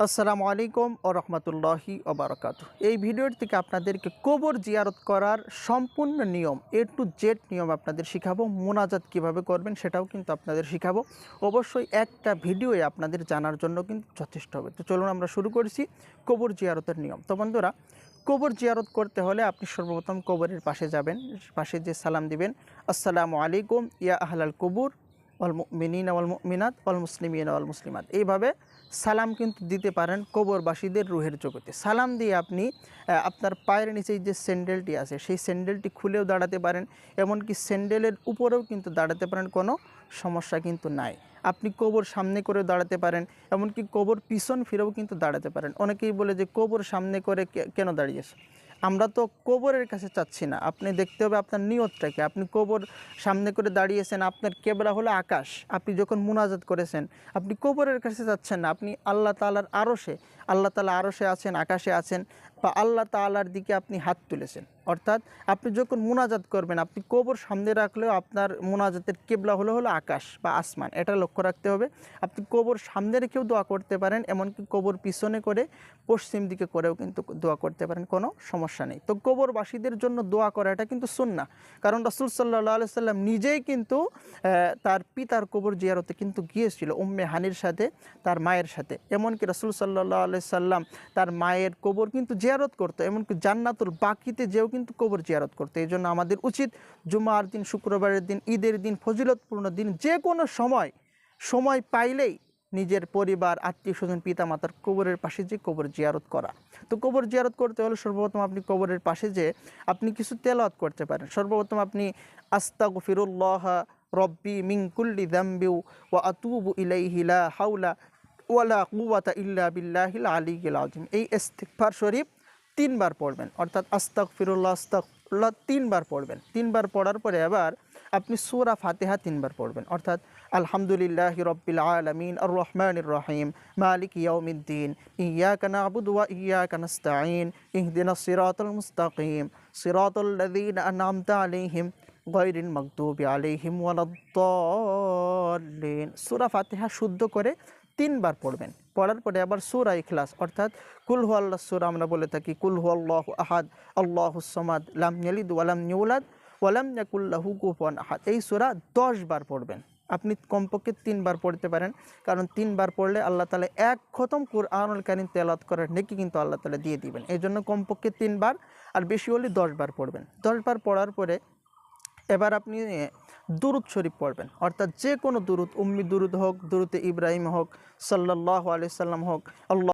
আসসালামু আলাইকুম ও রহমতুল্লাহি ওবারাকাতু। এই ভিডিওর থেকে আপনাদেরকে কবর জিয়ারত করার সম্পূর্ণ নিয়ম টু জেড নিয়ম আপনাদের শিখাবো। মোনাজাত কিভাবে করবেন সেটাও কিন্তু আপনাদের শিখাবো। অবশ্যই একটা ভিডিওয়ে আপনাদের জানার জন্য কিন্তু যথেষ্ট হবে। তো চলুন আমরা শুরু করছি কবর জিয়ারতের নিয়ম। তো বন্ধুরা, কবর জিয়ারত করতে হলে আপনি সর্বপ্রথম কবরের পাশে যাবেন, পাশে যে সালাম দিবেন, আসসালামু আলাইকুম ইয়া আহলাল কবুর ওয়াল মুমিনিনা ওয়াল মুমিনাত ওয়াল মুসলিমিনা ওয়াল মুসলিমাত। এইভাবে সালাম কিন্তু দিতে পারেন কবরবাসীদের রুহের জগতে। সালাম দিয়ে আপনি আপনার পায়ের নিচেই যে স্যান্ডেলটি আছে সেই স্যান্ডেলটি খুলেও দাঁড়াতে পারেন, এমনকি স্যান্ডেলের উপরেও কিন্তু দাঁড়াতে পারেন, কোনো সমস্যা কিন্তু নাই। আপনি কবর সামনে করে দাঁড়াতে পারেন, এমনকি কবর পিছন ফিরেও কিন্তু দাঁড়াতে পারেন। অনেকেই বলে যে কবর সামনে করে কেন দাঁড়িয়েছে? আমরা তো কবরের কাছে চাচ্ছি না। আপনি দেখতে হবে আপনার নিয়তটাকে। আপনি কবর সামনে করে দাঁড়িয়েছেন, আপনার কেবলা হলো আকাশ। আপনি যখন মুনাজাত করেছেন আপনি কবরের কাছে যাচ্ছেন না, আপনি আল্লাহ তাআলার আরশে, আল্লাহ তাআলা আরশে আছেন, আকাশে আছেন, বা আল্লাহ তাআলার দিকে আপনি হাত তুলেছেন। অর্থাৎ আপনি যখন মুনাজাত করবেন আপনি কবর সামনে রাখলেও আপনার মুনাজাতের কেবলা হলো আকাশ বা আসমান। এটা লক্ষ্য রাখতে হবে। আপনি কবর সামনে রেখেও দোয়া করতে পারেন, এমনকি কবর পিছনে করে পশ্চিম দিকে করেও কিন্তু দোয়া করতে পারেন, কোনো সমস্যা নেই। তো কবরবাসীদের জন্য দোয়া করা এটা কিন্তু সুন্নাহ। কারণ রাসূল সাল্লাল্লাহু আলাইহি সাল্লাম নিজেই কিন্তু তার পিতার কবর জিয়ারতে কিন্তু গিয়েছিল উম্মে হানির সাথে, তার মায়ের সাথে। এমনকি রাসূল সাল্লাল্লাহু আলাইহি সাল্লাম তার মায়ের কবর কিন্তু জিয়ারত করতো, এমনকি জান্নাতুল বাকিতে যেও কিন্তু কবর জিয়ারত করতো। এই জন্য আমাদের উচিত জুমার দিন, শুক্রবারের দিন, ঈদের দিন, ফজিলতপূর্ণ দিন, যে কোনো সময় পাইলেই নিজের পরিবার, আত্মীয় স্বজন, পিতা মাতার কবরের পাশে যে কবর জিয়ারত করা। তো কবর জিয়ারত করতে হলে সর্বপ্রথম আপনি কবরের পাশে যে আপনি কিছু তেলাওয়াত করতে পারেন। সর্বপ্রথম আপনি আস্তাগফিরুল্লাহ রব্বি মিন কুল্লি যামবি ওয়া আতুবু ইলাইহি লা হাওলা ওয়ালা কুওয়াতা ইল্লা বিল্লাহিল আলিয়্যিল আযীম, এই ইস্তিগফার শরীফ 3 বার পড়বেন। অর্থাৎ আস্তাগফিরুল্লাহ আস্তাগফিরুল্লাহ 3 বার পড়বেন। 3 বার পড়ার পরে আবার আপনি সূরা ফাতিহা 3 বার পড়বেন। অর্থাৎ আলহামদুলিল্লাহি রাব্বিল আলামিন আর রহমানির রহিম মালিকি ইয়াউমিদ্দিন ইয়্যাকা না'বুদু ওয়া ইয়্যাকা নাস্তাঈন ইহদিনাস সিরাতাল মুস্তাকিম সিরাতাল লাযীনা আন'আমতা আলাইহিম গায়রিল মাগদুবি আলাইহিম ওয়ালাদ-দাল্লিন। সূরা ফাতিহা শুদ্ধ করে 3 বার পড়বেন। পড়ার পরে আবার সূরা ইখলাস, অর্থাৎ কুল হুয়াল্লাহ সূরা আমরা বলে থাকি, কুল হুয়াল্লাহু আহাদ আল্লাহুস সামাদ লাম ইয়ালিদ ওয়া লাম ইউলাদ ওয়া লাম ইয়াকুল লাহু কুফুয়ান আহাদ, এই সূরা 10 বার পড়বেন। আপনি কমপক্ষে 3 বার পড়তে পারেন, কারণ 3 বার পড়লে আল্লাহ তাআলা এক খতম কুরআনুল কারীম তেলাওয়াত করার নেকি কিন্তু আল্লাহ তাআলা দিয়ে দিবেন। এই জন্য কমপক্ষে 3 বার, আর বেশি হলে 10 বার পড়বেন। 10 বার পড়ার পরে এবার আপনি দুরুদ শরীফ পড়বেন। অর্থাৎ যে কোনো দুরুদ, উম্মি দুরুদ হোক, দুরুদে ইব্রাহিম হোক, সাল্লাল্লাহু আলাইহি সাল্লাম হোক, আল্লাহ